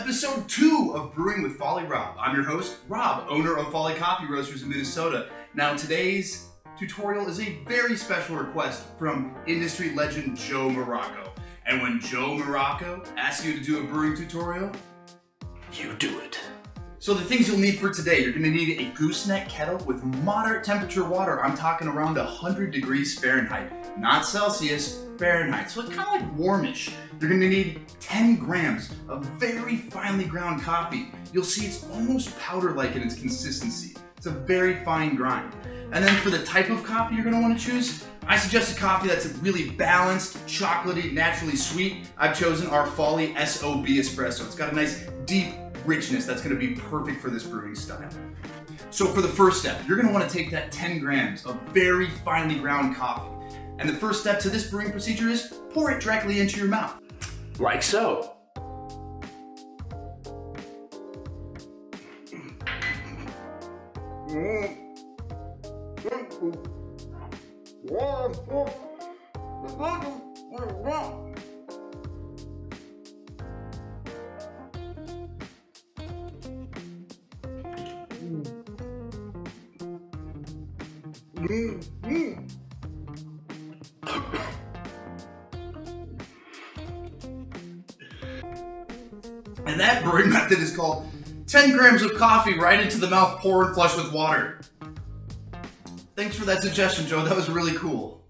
episode 2 of Brewing with Folly Rob. I'm your host, Rob, owner of Folly Coffee Roasters in Minnesota. Now today's tutorial is a very special request from industry legend Joe Morocco. And when Joe Morocco asks you to do a brewing tutorial, you do it. So the things you'll need for today, you're gonna need a gooseneck kettle with moderate temperature water. I'm talking around 100 degrees Fahrenheit, not Celsius, Fahrenheit. So it's kind of like warmish. You're gonna need 10 grams of very finely ground coffee. You'll see it's almost powder-like in its consistency. It's a very fine grind. And then for the type of coffee you're gonna wanna choose, I suggest a coffee that's really balanced, chocolatey, naturally sweet. I've chosen our Folly SOB espresso. It's got a nice deep richness that's gonna be perfect for this brewing style. So for the first step, you're gonna wanna take that 10 grams of very finely ground coffee. And the first step to this brewing procedure is pour it directly into your mouth. Like so. And that brewing method is called 10 grams of coffee right into the mouth, pour and flush with water. Thanks for that suggestion, Joe. That was really cool.